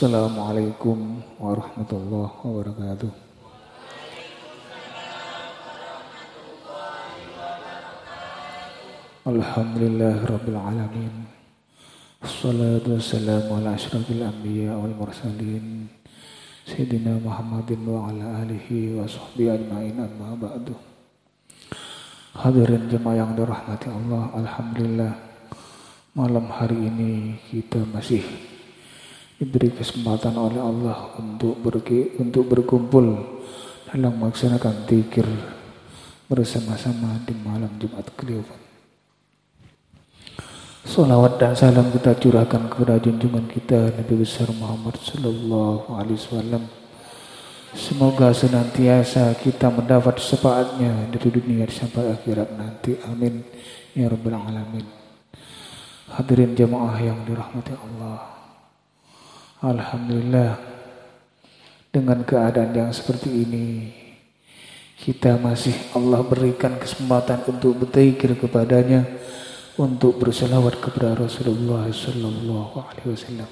Assalamualaikum warahmatullahi wabarakatuh. Alhamdulillah rabbil alamin. Wassalatu wassalamu ala asyrafil anbiya wal mursalin Sayyidina Muhammadin wa ala alihi wa sahbihi ajma'in, amma ba'du. Hadirin jemaah yang dirahmati Allah, alhamdulillah malam hari ini kita masih diberi kesempatan oleh Allah untuk berkumpul dalam melaksanakan zikir bersama-sama di malam Jumat Kliwon. Salawat dan salam kita curahkan kepada junjungan kita Nabi besar Muhammad sallallahu alaihi wasallam. Semoga senantiasa kita mendapat syafaatnya dari dunia sampai akhirat nanti. Amin ya rabbal alamin. Hadirin jemaah yang dirahmati Allah, alhamdulillah dengan keadaan yang seperti ini kita masih Allah berikan kesempatan untuk berzikir kepadanya, untuk berselawat kepada Rasulullah sallallahu alaihi wasallam.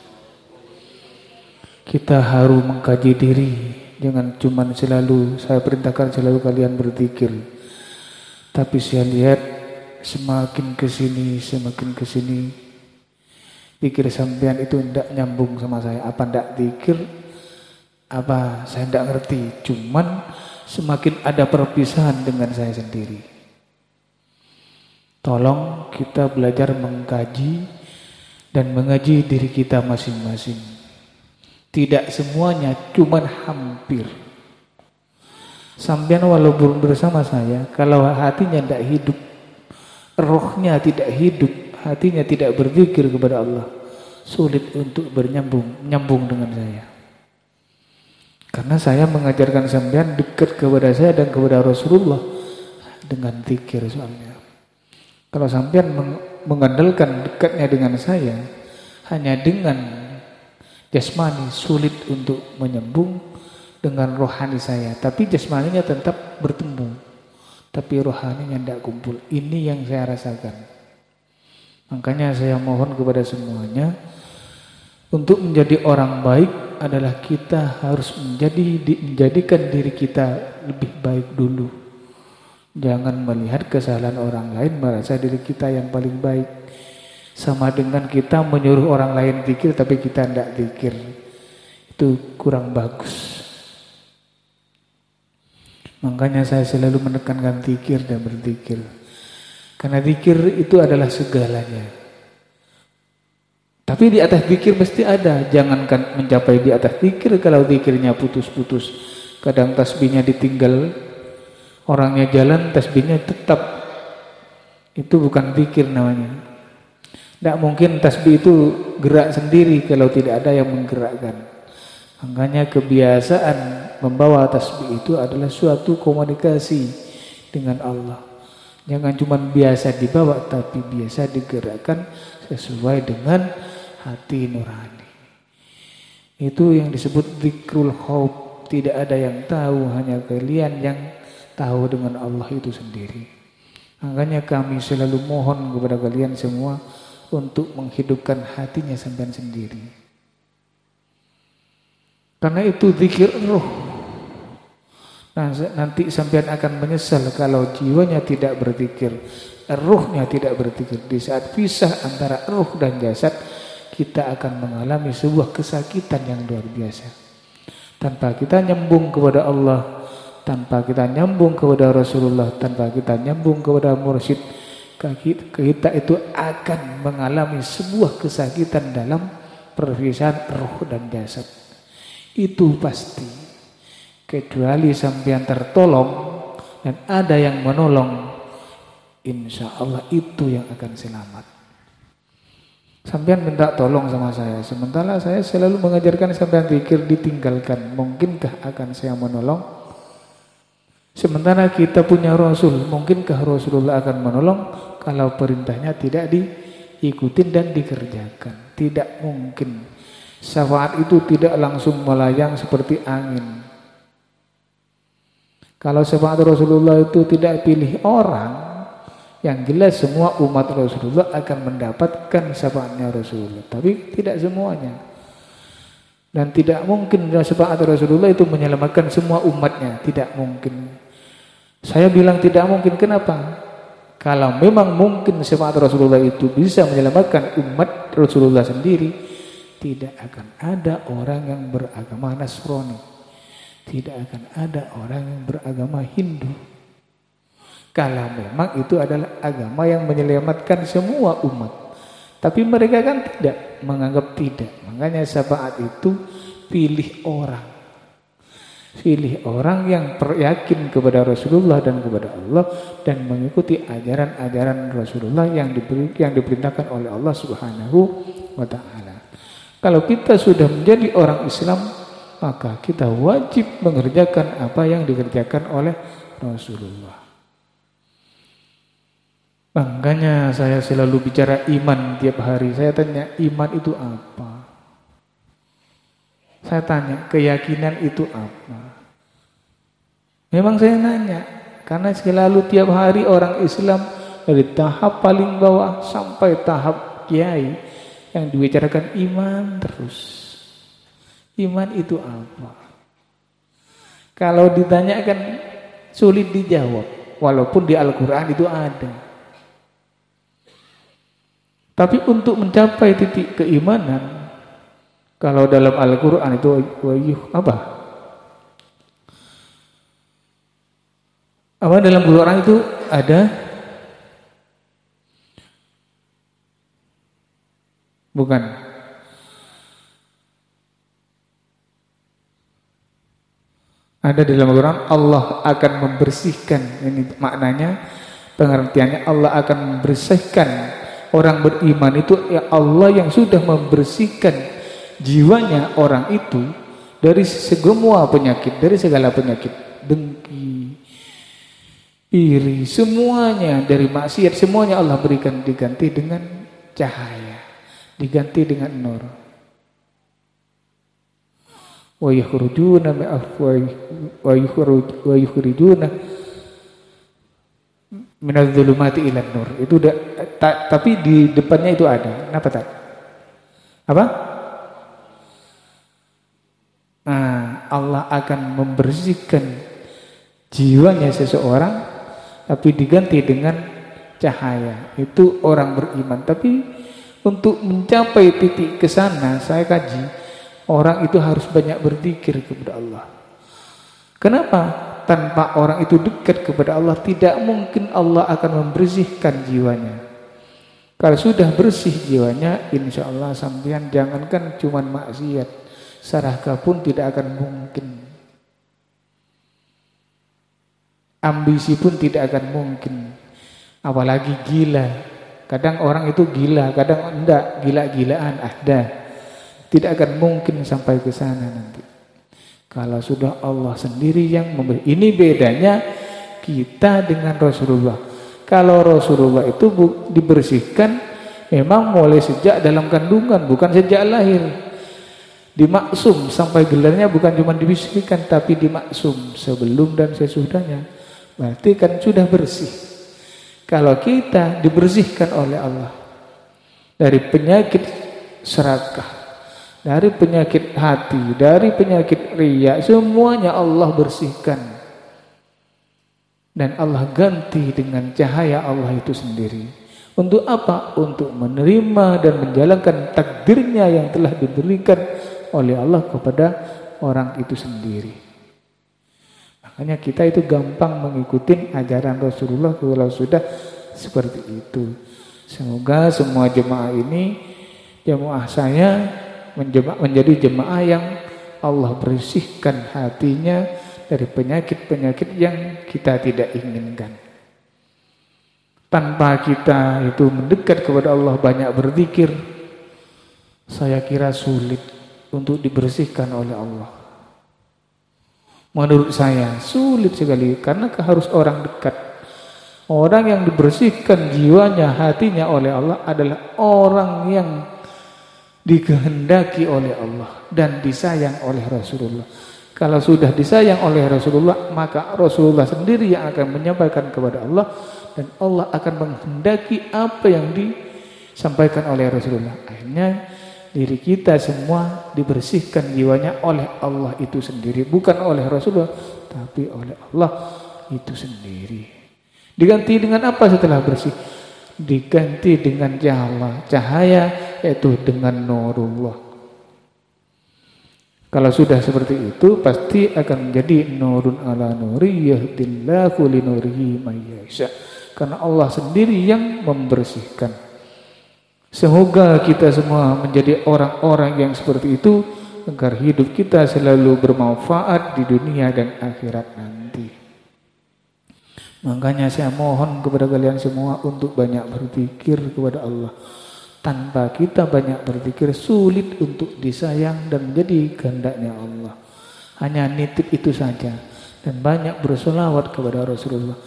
Kita harus mengkaji diri, jangan cuma saya perintahkan selalu kalian berzikir. Tapi saya lihat semakin kesini zikir sampean itu tidak nyambung sama saya. Apa tidak zikir? Apa saya tidak ngerti. Cuman semakin ada perpisahan dengan saya sendiri. Tolong kita belajar mengkaji dan mengaji diri kita masing-masing. Tidak semuanya, cuman hampir. Sampean walaupun bersama saya, kalau hatinya tidak hidup, rohnya tidak hidup, hatinya tidak berpikir kepada Allah, sulit untuk nyambung dengan saya. Karena saya mengajarkan sampean dekat kepada saya dan kepada Rasulullah dengan zikir soalnya. Kalau sampean mengandalkan dekatnya dengan saya hanya dengan jasmani, sulit untuk menyambung dengan rohani saya. Tapi jasmaninya tetap bertemu, tapi rohaninya tidak kumpul. Ini yang saya rasakan. Makanya saya mohon kepada semuanya, untuk menjadi orang baik adalah kita harus menjadikan diri kita lebih baik dulu. Jangan melihat kesalahan orang lain merasa diri kita yang paling baik. Sama dengan kita menyuruh orang lain zikir tapi kita tidak zikir. Itu kurang bagus. Makanya saya selalu menekankan zikir dan berzikir. Karena zikir itu adalah segalanya. Tapi di atas zikir mesti ada. Jangankan mencapai di atas zikir kalau zikirnya putus-putus. Kadang tasbihnya ditinggal, orangnya jalan, tasbihnya tetap. Itu bukan zikir namanya. Tidak mungkin tasbih itu gerak sendiri kalau tidak ada yang menggerakkan. Makanya kebiasaan membawa tasbih itu adalah suatu komunikasi dengan Allah. Jangan cuma biasa dibawa, tapi biasa digerakkan sesuai dengan hati nurani. Itu yang disebut zikrul khauf. Tidak ada yang tahu, hanya kalian yang tahu dengan Allah itu sendiri. Makanya kami selalu mohon kepada kalian semua untuk menghidupkan hatinya sampean sendiri. Karena itu zikir roh. Nanti sampean akan menyesal kalau jiwanya tidak berzikir, rohnya tidak berzikir. Di saat pisah antara roh dan jasad, kita akan mengalami sebuah kesakitan yang luar biasa. Tanpa kita nyambung kepada Allah, tanpa kita nyambung kepada Rasulullah, tanpa kita nyambung kepada mursyid, kita itu akan mengalami sebuah kesakitan dalam perpisahan roh dan jasad. Itu pasti. Kecuali sampean tertolong dan ada yang menolong, insya Allah itu yang akan selamat. Sampean minta tolong sama saya, sementara saya selalu mengajarkan sampean zikir ditinggalkan. Mungkinkah akan saya menolong? Sementara kita punya Rasul, mungkinkah Rasulullah akan menolong kalau perintahnya tidak diikutin dan dikerjakan? Tidak mungkin. Syafaat itu tidak langsung melayang seperti angin. Kalau syafaat Rasulullah itu tidak pilih orang, yang jelas semua umat Rasulullah akan mendapatkan syafaatnya Rasulullah. Tapi tidak semuanya. Dan tidak mungkin syafaat Rasulullah itu menyelamatkan semua umatnya. Tidak mungkin. Saya bilang tidak mungkin. Kenapa? Kalau memang mungkin syafaat Rasulullah itu bisa menyelamatkan umat Rasulullah sendiri, tidak akan ada orang yang beragama Nasrani. Tidak akan ada orang yang beragama Hindu. Kalau memang itu adalah agama yang menyelamatkan semua umat. Tapi mereka kan tidak, menganggap tidak. Makanya syafaat itu pilih orang. Pilih orang yang yakin kepada Rasulullah dan kepada Allah dan mengikuti ajaran-ajaran Rasulullah yang diperintahkan oleh Allah Subhanahu wa taala. Kalau kita sudah menjadi orang Islam, maka kita wajib mengerjakan apa yang dikerjakan oleh Rasulullah. Makanya saya selalu bicara iman tiap hari. Saya tanya, iman itu apa? Saya tanya, keyakinan itu apa? Memang saya nanya, karena selalu tiap hari orang Islam dari tahap paling bawah sampai tahap kiai yang dibicarakan iman terus. Iman itu apa? Kalau ditanyakan sulit dijawab, walaupun di Al-Quran itu ada. Tapi untuk mencapai titik keimanan, kalau dalam Al-Quran itu apa? Apa dalam Al-Quran itu ada? Bukan. Ada dalam Al-Quran, Allah akan membersihkan. Ini maknanya, pengertiannya Allah akan membersihkan. Orang beriman itu ya Allah yang sudah membersihkan jiwanya orang itu dari semua penyakit, dari segala penyakit, dengki, iri, semuanya dari maksiat, semuanya Allah berikan diganti dengan cahaya, diganti dengan nur. Wa yakhrujuna wa yukhrijuna minadz-dzulumati ilan nur. Itu udah, tapi di depannya itu ada. Kenapa tak? Apa? Nah, Allah akan membersihkan jiwanya seseorang, tapi diganti dengan cahaya. Itu orang beriman. Tapi untuk mencapai titik ke sana, saya kaji, orang itu harus banyak berzikir kepada Allah. Kenapa? Tanpa orang itu dekat kepada Allah, tidak mungkin Allah akan membersihkan jiwanya. Kalau sudah bersih jiwanya, insya Allah sampean jangankan cuman maksiat, serakah pun tidak akan mungkin. Ambisi pun tidak akan mungkin. Apalagi gila. Kadang orang itu gila, kadang enggak, gila-gilaan ada. Tidak akan mungkin sampai ke sana nanti. Kalau sudah Allah sendiri yang memberi. Ini bedanya kita dengan Rasulullah. Kalau Rasulullah itu dibersihkan memang mulai sejak dalam kandungan, bukan sejak lahir. Dimaksum sampai gelarnya bukan cuma dibersihkan, tapi dimaksum sebelum dan sesudahnya. Berarti kan sudah bersih. Kalau kita dibersihkan oleh Allah dari penyakit serakah, dari penyakit hati, dari penyakit riya, semuanya Allah bersihkan. Dan Allah ganti dengan cahaya Allah itu sendiri. Untuk apa? Untuk menerima dan menjalankan takdirnya yang telah diberikan oleh Allah kepada orang itu sendiri. Makanya kita itu gampang mengikuti ajaran Rasulullah kalau sudah seperti itu. Semoga semua jemaah ini, jemaah saya, menjadi jemaah yang Allah bersihkan hatinya dari penyakit-penyakit yang kita tidak inginkan. Tanpa kita itu mendekat kepada Allah, banyak berzikir, saya kira sulit untuk dibersihkan oleh Allah. Menurut saya sulit sekali, karena harus orang dekat. Orang yang dibersihkan jiwanya, hatinya oleh Allah adalah orang yang dikehendaki oleh Allah dan disayang oleh Rasulullah. Kalau sudah disayang oleh Rasulullah, maka Rasulullah sendiri yang akan menyampaikan kepada Allah, dan Allah akan menghendaki apa yang disampaikan oleh Rasulullah. Akhirnya diri kita semua dibersihkan jiwanya oleh Allah itu sendiri, bukan oleh Rasulullah, tapi oleh Allah itu sendiri. Diganti dengan apa setelah bersih? Diganti dengan cahaya, yaitu dengan nurullah. Kalau sudah seperti itu, pasti akan menjadi nurun ala nuri yahdillahu linurihi may yasha. Karena Allah sendiri yang membersihkan. Semoga kita semua menjadi orang-orang yang seperti itu, agar hidup kita selalu bermanfaat di dunia dan akhirat nanti. Makanya saya mohon kepada kalian semua untuk banyak berpikir kepada Allah. Tanpa kita banyak berpikir, sulit untuk disayang dan menjadi kehendaknya Allah. Hanya nitip itu saja dan banyak bersolawat kepada Rasulullah.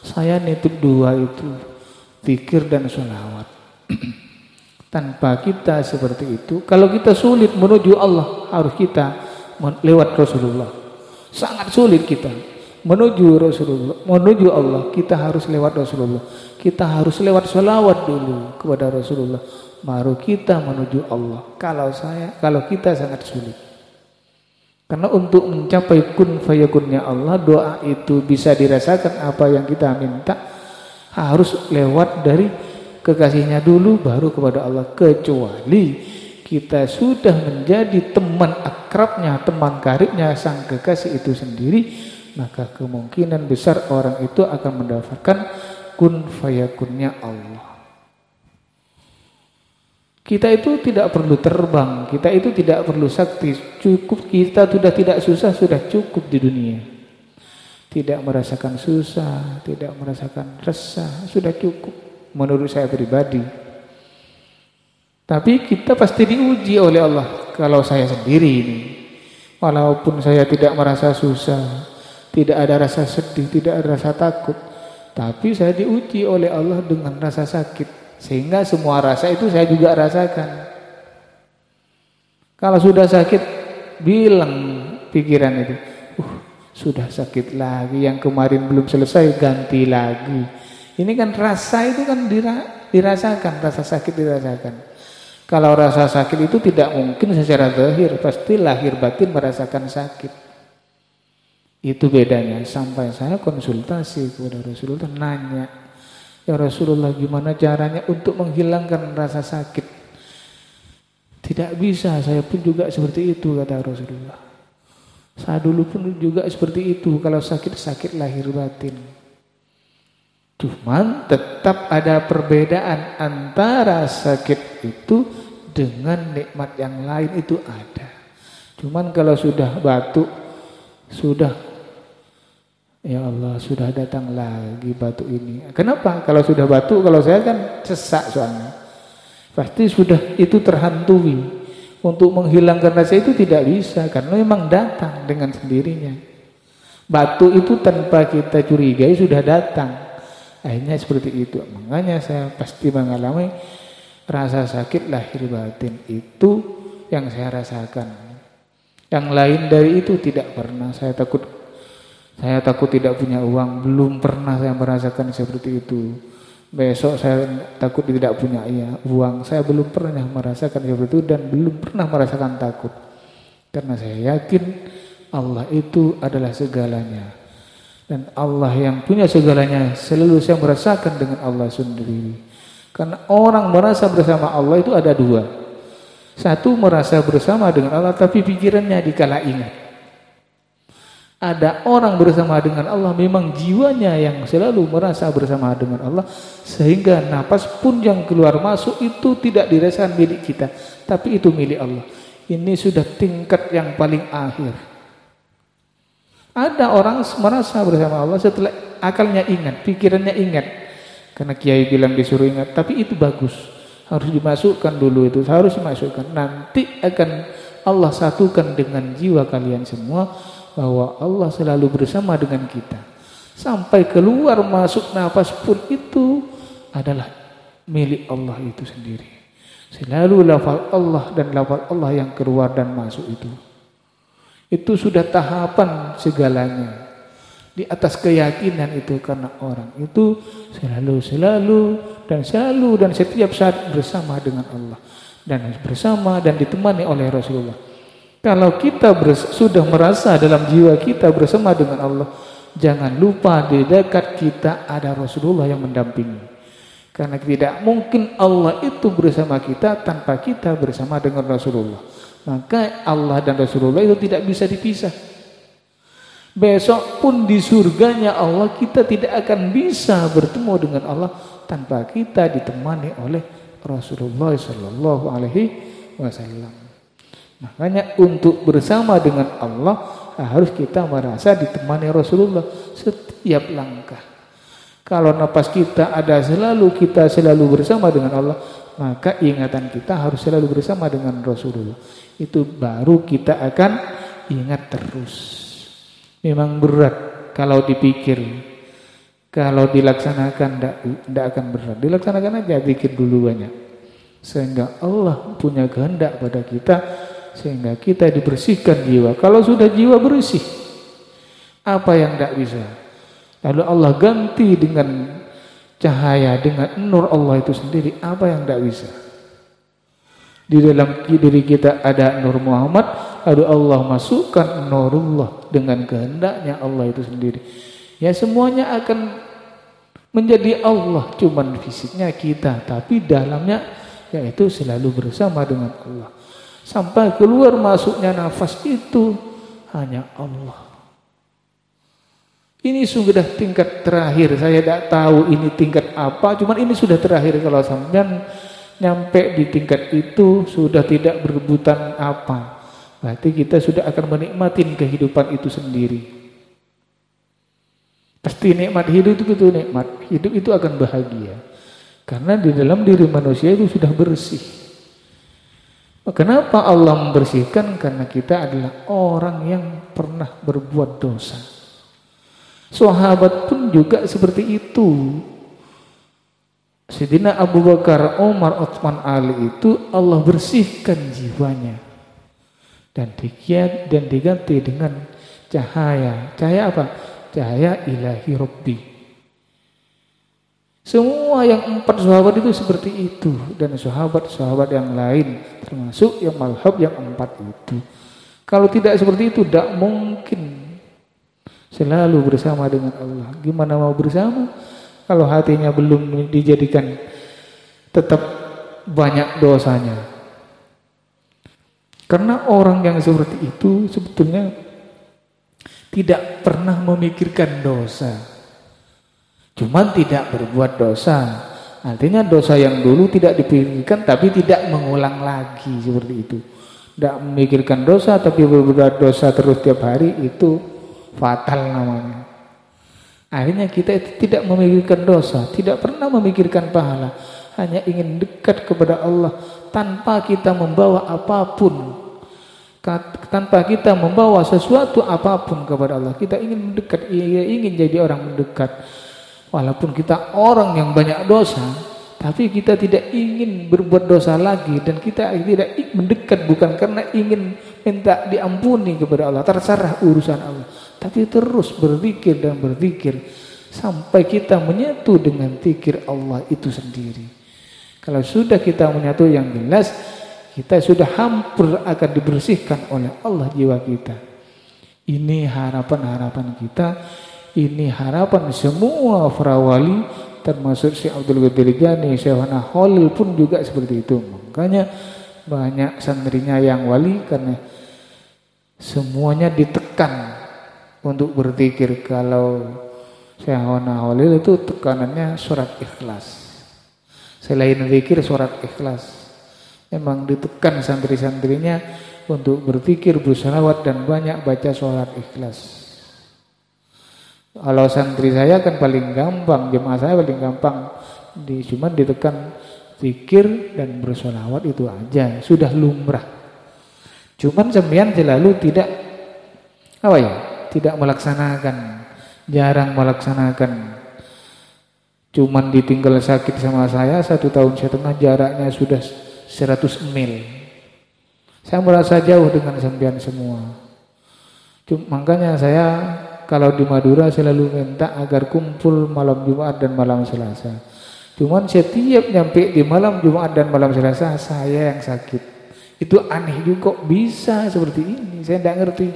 Saya nitip dua itu, zikir dan solawat. Tanpa kita seperti itu, kalau kita sulit menuju Allah, harus kita lewat Rasulullah. Sangat sulit kita menuju Rasulullah, menuju Allah, kita harus lewat Rasulullah. Kita harus lewat sholawat dulu kepada Rasulullah, baru kita menuju Allah. Kalau kita sangat sulit. Karena untuk mencapai kun fayakunnya Allah, doa itu bisa dirasakan apa yang kita minta, harus lewat dari kekasihnya dulu, baru kepada Allah. Kecuali kita sudah menjadi teman akrabnya, teman karibnya sang kekasih itu sendiri, maka kemungkinan besar orang itu akan mendapatkan kun fayakunnya Allah. Kita itu tidak perlu terbang, kita itu tidak perlu sakti, cukup kita sudah tidak susah, sudah cukup di dunia. Tidak merasakan susah, tidak merasakan resah, sudah cukup menurut saya pribadi. Tapi kita pasti diuji oleh Allah. Kalau saya sendiri ini, walaupun saya tidak merasa susah, tidak ada rasa sedih, tidak ada rasa takut, tapi saya diuji oleh Allah dengan rasa sakit, sehingga semua rasa itu saya juga rasakan. Kalau sudah sakit, bilang pikiran itu, sudah sakit lagi, yang kemarin belum selesai ganti lagi. Ini kan rasa itu kan dirasakan, rasa sakit dirasakan. Kalau rasa sakit itu tidak mungkin secara zahir, pasti lahir batin merasakan sakit. Itu bedanya. Sampai saya konsultasi kepada Rasulullah, nanya, ya Rasulullah, gimana caranya untuk menghilangkan rasa sakit? Tidak bisa, saya pun juga seperti itu, kata Rasulullah. Saya dulu pun juga seperti itu, kalau sakit lahir batin. Cuman tetap ada perbedaan antara sakit itu dengan nikmat yang lain, itu ada. Cuman kalau sudah batuk, sudah, ya Allah, sudah datang lagi batuk ini. Kenapa? Kalau sudah batuk, kalau saya kan sesak soalnya, pasti sudah itu terhantui. Untuk menghilangkan rasa itu tidak bisa, karena memang datang dengan sendirinya. Batuk itu tanpa kita curigai sudah datang. Akhirnya seperti itu. Makanya saya pasti mengalami rasa sakit lahir batin, itu yang saya rasakan. Yang lain dari itu tidak pernah. Saya takut tidak punya uang, belum pernah saya merasakan seperti itu. Besok saya takut tidak punya uang, saya belum pernah merasakan seperti itu dan belum pernah merasakan takut. Karena saya yakin Allah itu adalah segalanya. Dan Allah yang punya segalanya, selalu saya merasakan dengan Allah sendiri. Karena orang merasa bersama Allah itu ada dua. Satu, merasa bersama dengan Allah tapi pikirannya dikala ingat. Ada orang bersama dengan Allah, memang jiwanya yang selalu merasa bersama dengan Allah, sehingga napas pun yang keluar masuk itu tidak dirasakan milik kita, tapi itu milik Allah. Ini sudah tingkat yang paling akhir. Ada orang merasa bersama Allah setelah akalnya ingat, pikirannya ingat. Karena kiai bilang disuruh ingat, tapi itu bagus. Harus dimasukkan dulu itu, harus dimasukkan. Nanti akan Allah satukan dengan jiwa kalian semua, bahwa Allah selalu bersama dengan kita. Sampai keluar masuk nafas pun itu adalah milik Allah itu sendiri. Selalu lafal Allah dan lafal Allah yang keluar dan masuk itu. Itu sudah tahapan segalanya. Di atas keyakinan itu, karena orang itu selalu dan setiap saat bersama dengan Allah. dan bersama dan ditemani oleh Rasulullah. Kalau kita sudah merasa dalam jiwa kita bersama dengan Allah, jangan lupa di dekat kita ada Rasulullah yang mendampingi. Karena tidak mungkin Allah itu bersama kita tanpa kita bersama dengan Rasulullah. Maka Allah dan Rasulullah itu tidak bisa dipisah. Besok pun di surganya Allah kita tidak akan bisa bertemu dengan Allah tanpa kita ditemani oleh Rasulullah Sallallahu Alaihi Wasallam. Makanya untuk bersama dengan Allah harus kita merasa ditemani Rasulullah setiap langkah. Kalau napas kita kita selalu bersama dengan Allah, maka ingatan kita harus selalu bersama dengan Rasulullah. Itu baru kita akan ingat terus. Memang berat kalau dipikir, kalau dilaksanakan tidak akan berat. Dilaksanakan aja, pikir dulu banyak. Sehingga Allah punya kehendak pada kita, sehingga kita dibersihkan jiwa. Kalau sudah jiwa bersih, apa yang tidak bisa? Lalu Allah ganti dengan cahaya, dengan nur Allah itu sendiri, apa yang tidak bisa? Di dalam diri kita ada nur Muhammad, lalu Allah masukkan nurullah dengan kehendaknya Allah itu sendiri. Ya semuanya akan menjadi Allah, cuman fisiknya kita, tapi dalamnya yaitu selalu bersama dengan Allah. Sampai keluar masuknya nafas itu hanya Allah. Ini sudah tingkat terakhir. Saya tidak tahu ini tingkat apa, cuman ini sudah terakhir. Kalau sampean nyampe di tingkat itu sudah tidak berebutan apa, berarti kita sudah akan menikmati kehidupan itu sendiri. Pasti nikmat hidup itu nikmat. Hidup itu akan bahagia. Karena di dalam diri manusia itu sudah bersih. Kenapa Allah membersihkan? Karena kita adalah orang yang pernah berbuat dosa. Sahabat pun juga seperti itu. Sayyidina Abu Bakar, Umar, Utsman, Ali itu Allah bersihkan jiwanya. Dan diganti dengan cahaya. Cahaya apa? Cahaya ilahi Rabbi. Semua yang 4 sahabat itu seperti itu. Dan sahabat-sahabat yang lain, termasuk yang malhab yang 4 itu. Kalau tidak seperti itu, tidak mungkin selalu bersama dengan Allah. Gimana mau bersama? Kalau hatinya belum dijadikan tetap banyak dosanya. Karena orang yang seperti itu sebetulnya tidak pernah memikirkan dosa. Cuman tidak berbuat dosa. Artinya dosa yang dulu tidak dipikirkan tapi tidak mengulang lagi seperti itu. Tidak memikirkan dosa tapi berbuat dosa terus tiap hari, itu fatal namanya. Akhirnya kita itu tidak memikirkan dosa, tidak pernah memikirkan pahala, hanya ingin dekat kepada Allah tanpa kita membawa apapun, tanpa kita membawa sesuatu apapun kepada Allah. Kita ingin mendekat, ingin jadi orang mendekat. Walaupun kita orang yang banyak dosa, tapi kita tidak ingin berbuat dosa lagi, dan kita tidak ingin mendekat bukan karena ingin minta diampuni kepada Allah, terserah urusan Allah. Tapi terus berzikir dan berzikir sampai kita menyatu dengan zikir Allah itu sendiri. Kalau sudah kita menyatu, yang jelas kita sudah hampir akan dibersihkan oleh Allah jiwa kita. Ini harapan-harapan kita, ini harapan semua para wali, termasuk Syekh Abdul Qadir Jani, Syekh Hana Khalil pun juga seperti itu. Makanya banyak santrinya yang wali karena semuanya ditekan untuk berzikir. Kalau Syekh Hana Khalil itu tekanannya surat Ikhlas. Selain zikir, surat Ikhlas. Memang ditekan santri-santrinya untuk berzikir, berselawat, dan banyak baca surat Ikhlas. Kalau santri saya kan paling gampang, jemaah saya paling gampang, cuman ditekan zikir dan berselawat, itu aja sudah lumrah. Cuman sembilan selalu tidak melaksanakan, jarang melaksanakan. Cuman ditinggal sakit sama saya 1,5 tahun, jaraknya sudah 100 mil. Saya merasa jauh dengan sembilan semua. Makanya saya kalau di Madura selalu minta agar kumpul malam Jumat dan malam Selasa. Cuman setiap nyampe di malam Jumat dan malam Selasa saya yang sakit. Itu aneh juga, kok bisa seperti ini, saya tidak ngerti.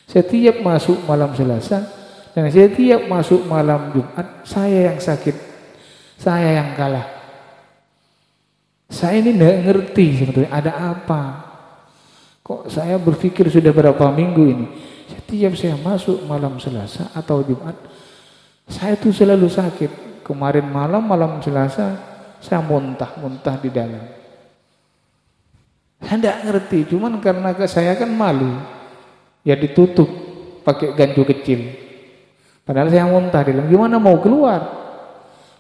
Setiap masuk malam Selasa dan setiap masuk malam Jumat saya yang sakit, saya yang kalah. Saya ini tidak ngerti sebetulnya ada apa. Kok saya berpikir sudah berapa minggu ini, setiap saya masuk malam Selasa atau Jumat, saya tuh selalu sakit. Kemarin malam Selasa saya muntah di dalam. Saya tidak ngerti, cuman karena saya kan malu, ya ditutup pakai gancu kecil. Padahal saya muntah di dalam, gimana mau keluar?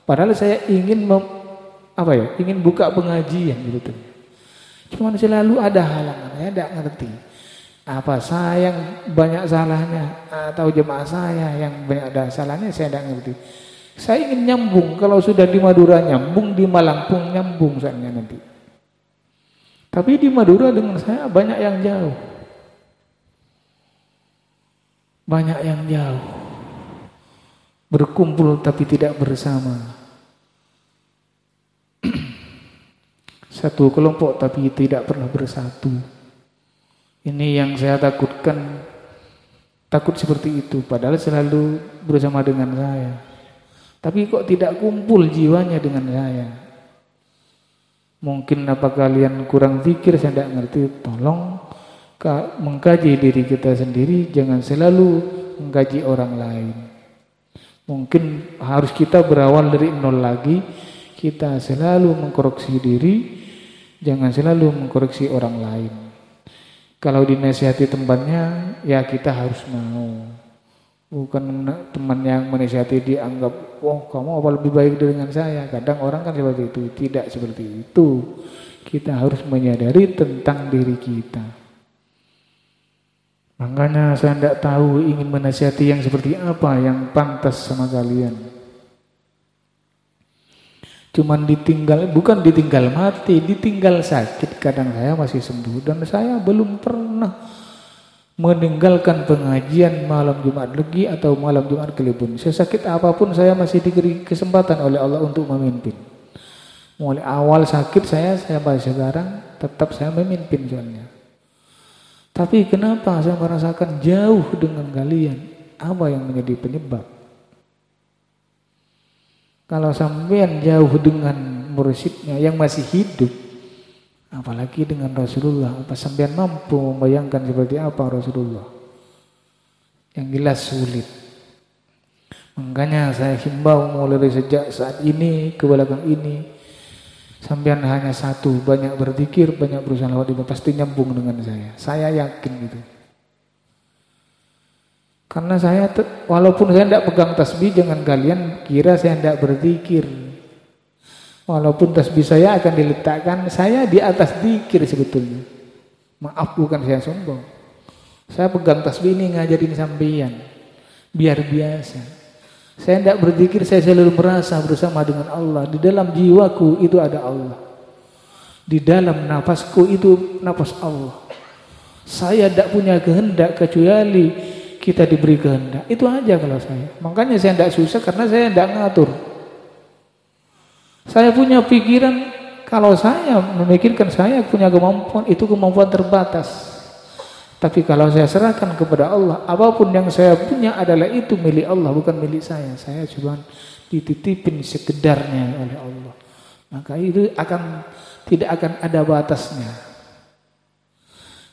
Padahal saya ingin ingin buka pengajian gitu. Cuman selalu ada halangan, saya tidak ngerti. Apa saya yang banyak salahnya atau jemaah saya yang banyak ada salahnya, saya tidak ngerti. Saya ingin nyambung, kalau sudah di Madura nyambung, di Malang pun nyambung soalnya nanti. Tapi di Madura dengan saya banyak yang jauh. Banyak yang jauh. Berkumpul tapi tidak bersama. Satu kelompok tapi tidak pernah bersatu. Ini yang saya takutkan. Takut seperti itu, padahal selalu bersama dengan saya. Tapi kok tidak kumpul jiwanya dengan saya. Mungkin apa kalian kurang pikir, saya tidak ngerti. Tolong mengkaji diri kita sendiri, jangan selalu mengkaji orang lain. Mungkin harus kita berawal dari nol lagi. Kita selalu mengkoreksi diri, jangan selalu mengkoreksi orang lain. Kalau dinasihati temannya, ya kita harus mau. Bukan teman yang menasihati dianggap, oh kamu apa lebih baik dengan saya. Kadang orang kan seperti itu. Tidak seperti itu. Kita harus menyadari tentang diri kita. Makanya saya tidak tahu ingin menasihati yang seperti apa yang pantas sama kalian. Cuman ditinggal, bukan ditinggal mati, ditinggal sakit. Kadang saya masih sembuh dan saya belum pernah meninggalkan pengajian malam Jumat Legi atau malam Jumat Kliwon. Sesakit apapun saya masih diberi kesempatan oleh Allah untuk memimpin. Mulai awal sakit saya sampai sekarang tetap saya memimpin soalnya. Tapi kenapa saya merasakan jauh dengan kalian? Apa yang menjadi penyebab? Kalau sampean jauh dengan mursyidnya yang masih hidup, apalagi dengan Rasulullah, apa sampean mampu membayangkan seperti apa Rasulullah? Yang jelas sulit. Makanya saya himbau mulai sejak saat ini ke belakang ini, sampean hanya satu, banyak berzikir, banyak berusaha lewat itu, pasti nyambung dengan saya. Saya yakin gitu. Karena saya, walaupun saya tidak pegang tasbih, jangan kalian kira saya tidak berzikir. Walaupun tasbih saya akan diletakkan, saya di atas zikir sebetulnya. Maaf, bukan saya sombong. Saya pegang tasbih ini ngajarin sampeyan, biar biasa. Saya tidak berzikir, saya selalu merasa bersama dengan Allah. Di dalam jiwaku itu ada Allah. Di dalam nafasku itu nafas Allah. Saya tidak punya kehendak kecuali kita diberi kehendak. Itu aja kalau saya. Makanya saya tidak susah karena saya tidak ngatur. Saya punya pikiran, kalau saya memikirkan saya punya kemampuan, itu kemampuan terbatas. Tapi kalau saya serahkan kepada Allah, apapun yang saya punya adalah itu milik Allah, bukan milik saya. Saya cuma dititipin sekedarnya oleh Allah. Maka itu tidak akan ada batasnya.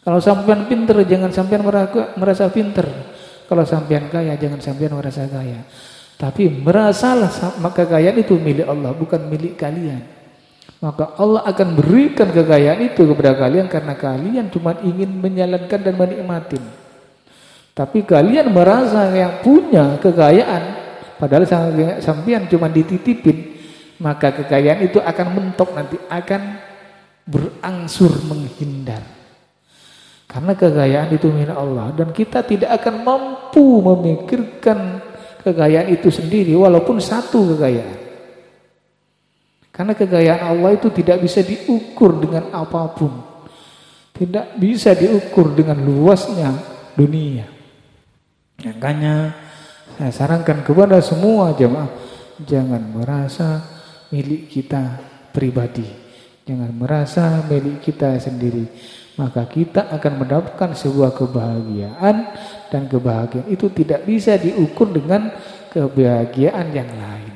Kalau sampean pinter, jangan sampean merasa pinter. Kalau sampean kaya, jangan sampean merasa kaya. Tapi merasalah maka kekayaan itu milik Allah, bukan milik kalian. Maka Allah akan berikan kekayaan itu kepada kalian karena kalian cuma ingin menjalankan dan menikmatin. Tapi kalian merasa yang punya kekayaan, padahal sampean cuma dititipin, maka kekayaan itu akan mentok nanti, akan berangsur menghindar. Karena kekayaan itu milik Allah dan kita tidak akan mampu memikirkan kekayaan itu sendiri walaupun satu kekayaan. Karena kekayaan Allah itu tidak bisa diukur dengan apapun. Tidak bisa diukur dengan luasnya dunia. Makanya saya sarankan kepada semua jemaah, Jangan merasa milik kita pribadi. Jangan merasa milik kita sendiri. Maka kita akan mendapatkan sebuah kebahagiaan, dan kebahagiaan itu tidak bisa diukur dengan kebahagiaan yang lain.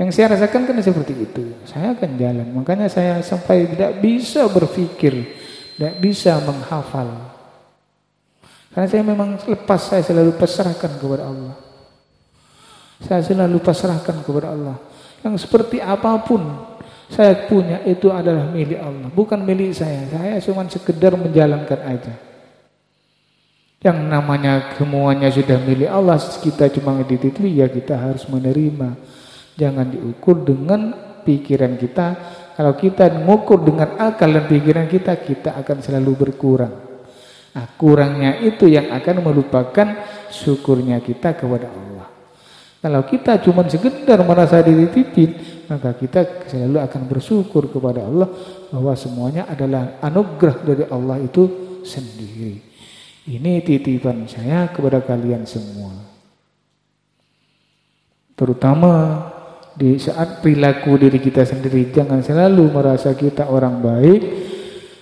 Yang saya rasakan kan seperti itu. Saya akan jalan. Makanya saya sampai tidak bisa berpikir, tidak bisa menghafal. Karena saya memang lepas, saya selalu pasrahkan kepada Allah. Saya selalu pasrahkan kepada Allah. Yang seperti apapun saya punya itu adalah milik Allah, bukan milik saya. Saya cuma sekedar menjalankan aja. Yang namanya semuanya sudah milik Allah, kita cuma dititipin, ya kita harus menerima. Jangan diukur dengan pikiran kita. Kalau kita mengukur dengan akal dan pikiran kita, kita akan selalu berkurang. Nah, kurangnya itu yang akan melupakan syukurnya kita kepada Allah. Kalau kita cuma sekedar merasa dititipin, maka kita selalu akan bersyukur kepada Allah bahwa semuanya adalah anugerah dari Allah itu sendiri. Ini titipan saya kepada kalian semua. Terutama di saat perilaku diri kita sendiri, jangan selalu merasa kita orang baik,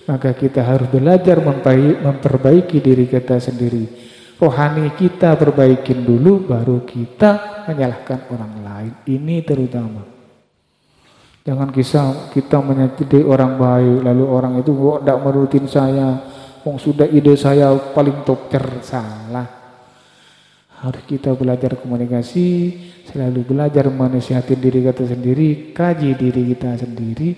maka kita harus belajar memperbaiki diri kita sendiri. Rohani kita perbaikin dulu, baru kita menyalahkan orang lain. Ini terutama. Jangan kita menjadi orang baik, lalu orang itu kok tidak menurutin saya, sudah ide saya paling top, salah. Harus kita belajar komunikasi, selalu belajar menasihati diri kita sendiri, kaji diri kita sendiri,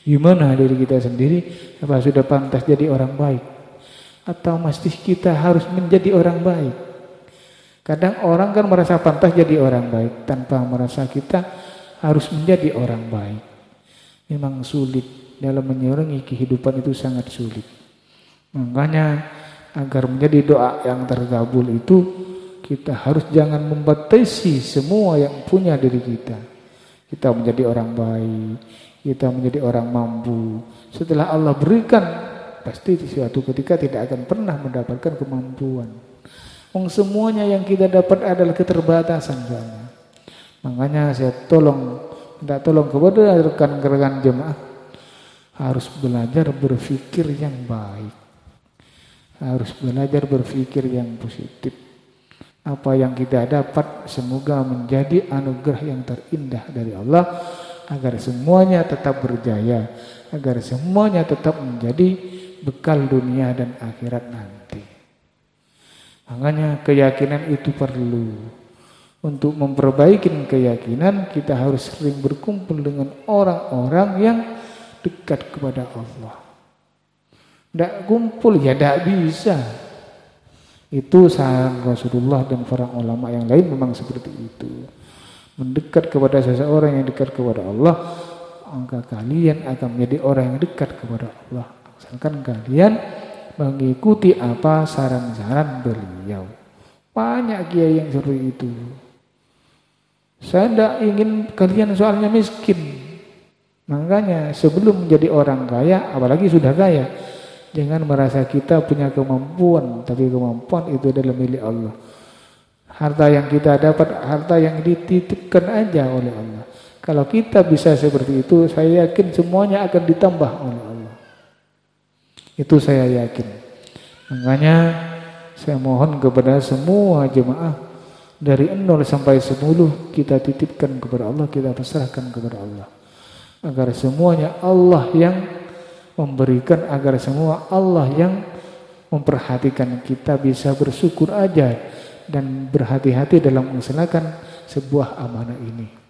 gimana diri kita sendiri, apa sudah pantas jadi orang baik, atau masih kita harus menjadi orang baik. Kadang orang kan merasa pantas jadi orang baik tanpa merasa kita harus menjadi orang baik. Memang sulit, dalam menyerengi kehidupan itu sangat sulit. Makanya agar menjadi doa yang terkabul itu, kita harus jangan membatasi semua yang punya diri kita. Kita menjadi orang baik, kita menjadi orang mampu. Setelah Allah berikan, pasti di suatu ketika tidak akan pernah mendapatkan kemampuan. Semuanya yang kita dapat adalah keterbatasan soalnya. Makanya saya minta tolong kepada rekan-rekan jemaah, harus belajar berpikir yang baik. Harus belajar berpikir yang positif. Apa yang kita dapat semoga menjadi anugerah yang terindah dari Allah, agar semuanya tetap berjaya, agar semuanya tetap menjadi bekal dunia dan akhirat nanti. Makanya keyakinan itu perlu. Untuk memperbaiki keyakinan, kita harus sering berkumpul dengan orang-orang yang dekat kepada Allah. Tidak kumpul ya tidak bisa. Itu saran Rasulullah dan para ulama yang lain memang seperti itu. Mendekat kepada seseorang yang dekat kepada Allah, maka kalian akan menjadi orang yang dekat kepada Allah. Asalkan kalian mengikuti apa saran-saran beliau. Banyak kiai yang seperti itu. Saya tidak ingin kalian soalnya miskin. Makanya sebelum menjadi orang kaya, apalagi sudah kaya, jangan merasa kita punya kemampuan, tapi kemampuan itu adalah milik Allah. Harta yang kita dapat, harta yang dititipkan aja oleh Allah. Kalau kita bisa seperti itu, saya yakin semuanya akan ditambah oleh Allah. Itu saya yakin. Makanya saya mohon kepada semua jemaah, dari 0 sampai 10 kita titipkan kepada Allah, kita pasrahkan kepada Allah. Agar semuanya Allah yang memberikan, agar semua Allah yang memperhatikan, kita bisa bersyukur aja dan berhati-hati dalam melaksanakan sebuah amanah ini.